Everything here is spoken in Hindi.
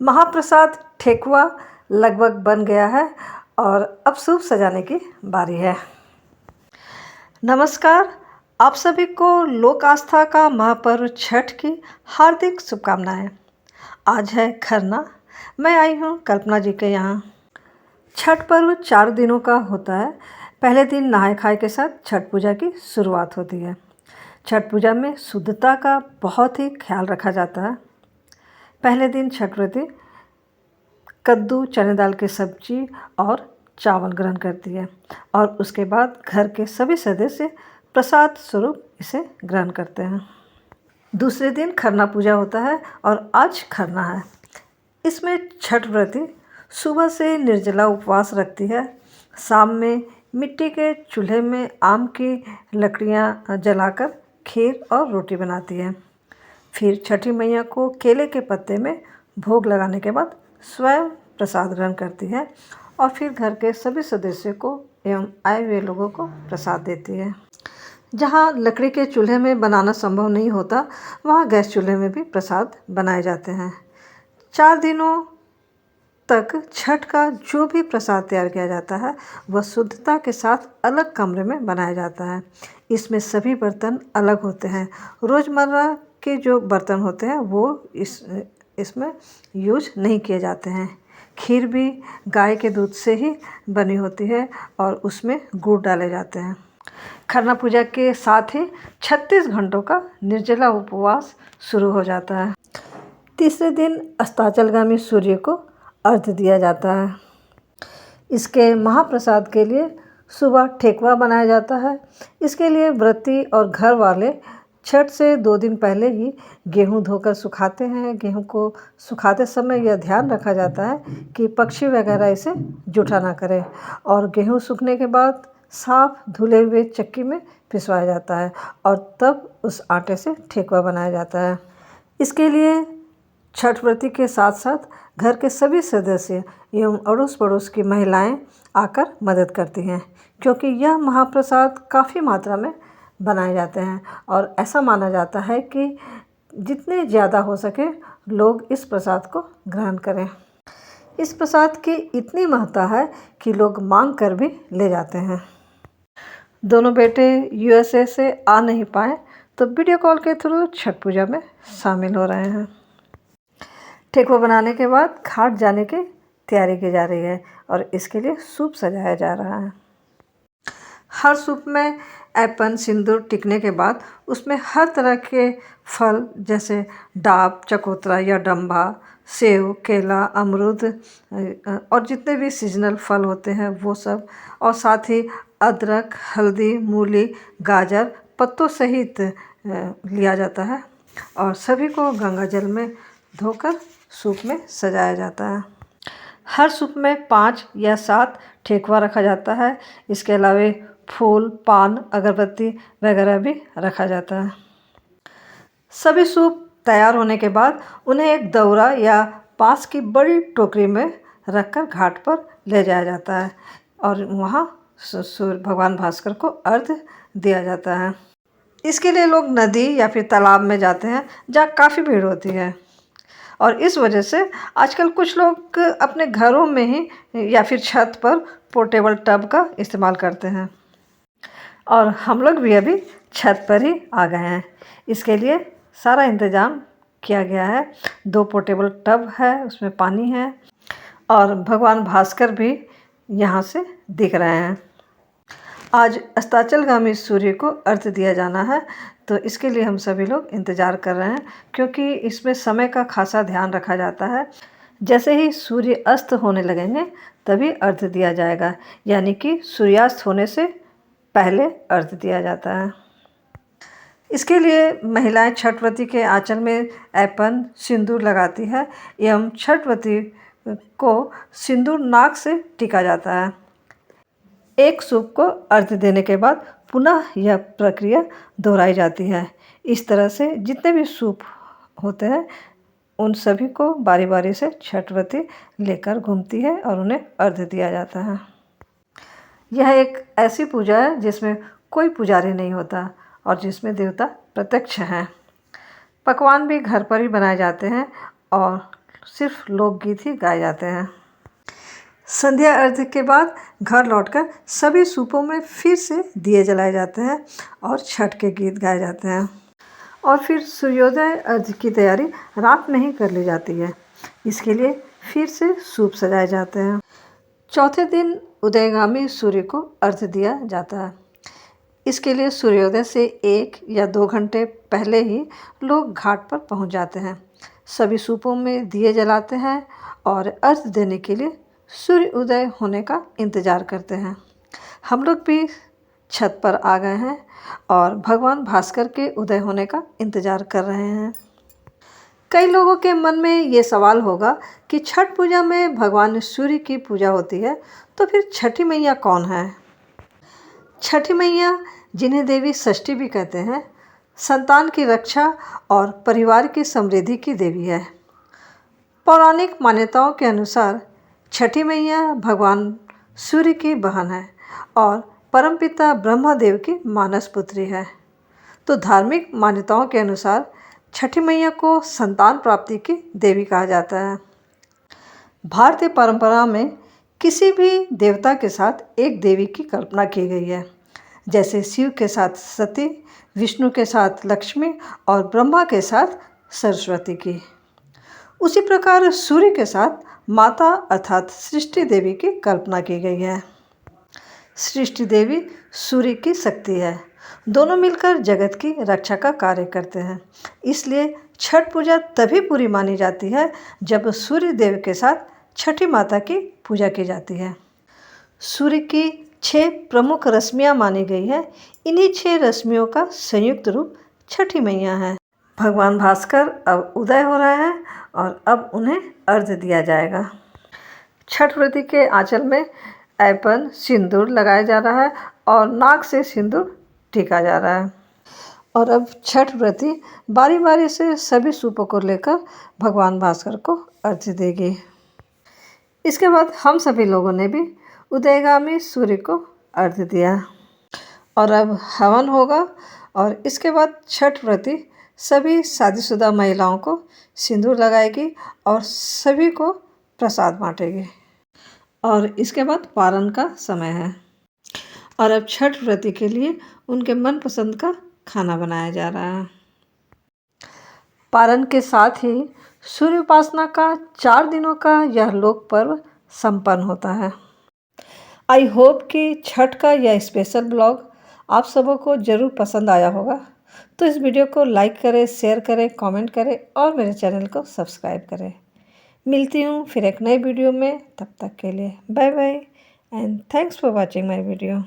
महाप्रसाद ठेकुआ लगभग बन गया है और अब सूप सजाने की बारी है। नमस्कार, आप सभी को लोक आस्था का महापर्व छठ की हार्दिक शुभकामनाएं। आज है खरना। मैं आई हूँ कल्पना जी के यहाँ। छठ पर्व 4 दिनों का होता है। पहले दिन नहाय खाए के साथ छठ पूजा की शुरुआत होती है। छठ पूजा में शुद्धता का बहुत ही ख्याल रखा जाता है। पहले दिन छठ व्रती कद्दू चने दाल की सब्जी और चावल ग्रहण करती है और उसके बाद घर के सभी सदस्य प्रसाद स्वरूप इसे ग्रहण करते हैं। दूसरे दिन खरना पूजा होता है और आज खरना है। इसमें छठ व्रती सुबह से निर्जला उपवास रखती है। शाम में मिट्टी के चूल्हे में आम की लकड़ियाँ जलाकर खीर और रोटी बनाती है। फिर छठी मैया को केले के पत्ते में भोग लगाने के बाद स्वयं प्रसाद ग्रहण करती है और फिर घर के सभी सदस्यों को एवं आए हुए लोगों को प्रसाद देती है। जहाँ लकड़ी के चूल्हे में बनाना संभव नहीं होता, वहाँ गैस चूल्हे में भी प्रसाद बनाए जाते हैं। 4 दिनों तक छठ का जो भी प्रसाद तैयार किया जाता है वह शुद्धता के साथ अलग कमरे में बनाया जाता है। इसमें सभी बर्तन अलग होते हैं। रोज़मर्रा के जो बर्तन होते हैं वो इसमें यूज नहीं किए जाते हैं। खीर भी गाय के दूध से ही बनी होती है और उसमें गुड़ डाले जाते हैं। खरना पूजा के साथ ही 36 घंटों का निर्जला उपवास शुरू हो जाता है। तीसरे दिन अस्ताचलगामी सूर्य को अर्घ्य दिया जाता है। इसके महाप्रसाद के लिए सुबह ठेकुआ बनाया जाता है। इसके लिए व्रती और घर वाले छठ से 2 दिन पहले ही गेहूं धोकर सुखाते हैं। गेहूं को सुखाते समय यह ध्यान रखा जाता है कि पक्षी वगैरह इसे जूठा ना करें और गेहूं सूखने के बाद साफ धुले हुए चक्की में पिसवाया जाता है और तब उस आटे से ठेकुआ बनाया जाता है। इसके लिए छठ व्रती के साथ साथ घर के सभी सदस्य एवं अड़ोस पड़ोस की महिलाएं आकर मदद करती हैं, क्योंकि यह महाप्रसाद काफ़ी मात्रा में बनाए जाते हैं और ऐसा माना जाता है कि जितने ज़्यादा हो सके लोग इस प्रसाद को ग्रहण करें। इस प्रसाद की इतनी महत्ता है कि लोग मांग कर भी ले जाते हैं। दोनों बेटे यूएसए से आ नहीं पाए तो वीडियो कॉल के थ्रू छठ पूजा में शामिल हो रहे हैं। ठेकुआ बनाने के बाद घाट जाने की तैयारी की जा रही है और इसके लिए सूप सजाया जा रहा है। हर सूप में ऐपन सिंदूर टिकने के बाद उसमें हर तरह के फल जैसे डाब, चकोतरा या डंभा, सेव, केला, अमरूद और जितने भी सीजनल फल होते हैं वो सब, और साथ ही अदरक, हल्दी, मूली, गाजर पत्तों सहित लिया जाता है और सभी को गंगा जल में धोकर सूप में सजाया जाता है। हर सूप में 5 या 7 ठेकुआ रखा जाता है। इसके अलावा फूल, पान, अगरबत्ती वगैरह भी रखा जाता है। सभी सूप तैयार होने के बाद उन्हें एक दौरा या पास की बड़ी टोकरी में रखकर घाट पर ले जाया जाता है और वहाँ सूर्य भगवान भास्कर को अर्घ्य दिया जाता है। इसके लिए लोग नदी या फिर तालाब में जाते हैं जहाँ काफ़ी भीड़ होती है और इस वजह से आजकल कुछ लोग अपने घरों में ही या फिर छत पर पोर्टेबल टब का इस्तेमाल करते हैं और हम लोग भी अभी छत पर ही आ गए हैं। इसके लिए सारा इंतज़ाम किया गया है। 2 पोर्टेबल टब है, उसमें पानी है और भगवान भास्कर भी यहाँ से दिख रहे हैं। आज अस्ताचलगामी सूर्य को अर्घ्य दिया जाना है तो इसके लिए हम सभी लोग इंतज़ार कर रहे हैं, क्योंकि इसमें समय का खासा ध्यान रखा जाता है। जैसे ही सूर्य अस्त होने लगेंगे तभी अर्घ्य दिया जाएगा, यानी कि सूर्यास्त होने से पहले अर्घ्य दिया जाता है। इसके लिए महिलाएं छठ व्रती के आंचल में ऐपन सिंदूर लगाती है एवं छठ व्रती को सिंदूर नाक से टिका जाता है। एक सूप को अर्घ्य देने के बाद पुनः यह प्रक्रिया दोहराई जाती है। इस तरह से जितने भी सूप होते हैं उन सभी को बारी बारी से छठ व्रती लेकर घूमती है और उन्हें अर्घ्य दिया जाता है। यह एक ऐसी पूजा है जिसमें कोई पुजारी नहीं होता और जिसमें देवता प्रत्यक्ष हैं। पकवान भी घर पर ही बनाए जाते हैं और सिर्फ लोकगीत ही गाए जाते हैं। संध्या अर्घ्य के बाद घर लौटकर सभी सूपों में फिर से दिए जलाए जाते हैं और छठ के गीत गाए जाते हैं और फिर सूर्योदय अर्घ्य की तैयारी रात में ही कर ली जाती है। इसके लिए फिर से सूप सजाए जाते हैं। चौथे दिन उदयगामी सूर्य को अर्घ्य दिया जाता है। इसके लिए सूर्योदय से 1 या 2 घंटे पहले ही लोग घाट पर पहुंच जाते हैं। सभी सूपों में दिए जलाते हैं और अर्घ्य देने के लिए सूर्य उदय होने का इंतज़ार करते हैं। हम लोग भी छत पर आ गए हैं और भगवान भास्कर के उदय होने का इंतज़ार कर रहे हैं। कई लोगों के मन में ये सवाल होगा कि छठ पूजा में भगवान सूर्य की पूजा होती है, तो फिर छठी मैया कौन है? छठी मैया, जिन्हें देवी षष्ठी भी कहते हैं, संतान की रक्षा और परिवार की समृद्धि की देवी है। पौराणिक मान्यताओं के अनुसार छठी मैया भगवान सूर्य की बहन है और परमपिता ब्रह्मदेव की मानस पुत्री है। तो धार्मिक मान्यताओं के अनुसार छठी मैया को संतान प्राप्ति की देवी कहा जाता है। भारतीय परंपरा में किसी भी देवता के साथ एक देवी की कल्पना की गई है, जैसे शिव के साथ सती, विष्णु के साथ लक्ष्मी और ब्रह्मा के साथ सरस्वती की। उसी प्रकार सूर्य के साथ माता अर्थात सृष्टि देवी की कल्पना की गई है। सृष्टि देवी सूर्य की शक्ति है। दोनों मिलकर जगत की रक्षा का कार्य करते हैं। इसलिए छठ पूजा तभी पूरी मानी जाती है जब सूर्य देव के साथ छठी माता की पूजा की जाती है। सूर्य की 6 प्रमुख रश्मियाँ मानी गई है। इन्हीं 6 रश्मियों का संयुक्त रूप छठी मैया है। भगवान भास्कर अब उदय हो रहे हैं और अब उन्हें अर्घ्य दिया जाएगा। छठ व्रती के आंचल में ऐपन सिंदूर लगाया जा रहा है और नाक से सिंदूर टीका जा रहा है। और अब छठ व्रती बारी बारी से सभी सूपों को लेकर भगवान भास्कर को अर्घ्य देगी। इसके बाद हम सभी लोगों ने भी उदयगामी सूर्य को अर्घ्य दिया और अब हवन होगा और इसके बाद छठ व्रती सभी शादीशुदा महिलाओं को सिंदूर लगाएगी और सभी को प्रसाद बांटेगी। और इसके बाद पारण का समय है और अब छठ व्रती के लिए उनके मनपसंद का खाना बनाया जा रहा है। पारण के साथ ही सूर्य उपासना का 4 दिनों का यह लोक पर्व संपन्न होता है। आई होप कि छठ का यह स्पेशल ब्लॉग आप सबों को ज़रूर पसंद आया होगा। तो इस वीडियो को लाइक करें, शेयर करें, कमेंट करें और मेरे चैनल को सब्सक्राइब करें। मिलती हूँ फिर एक नए वीडियो में। तब तक के लिए bye bye and thanks for watching my video.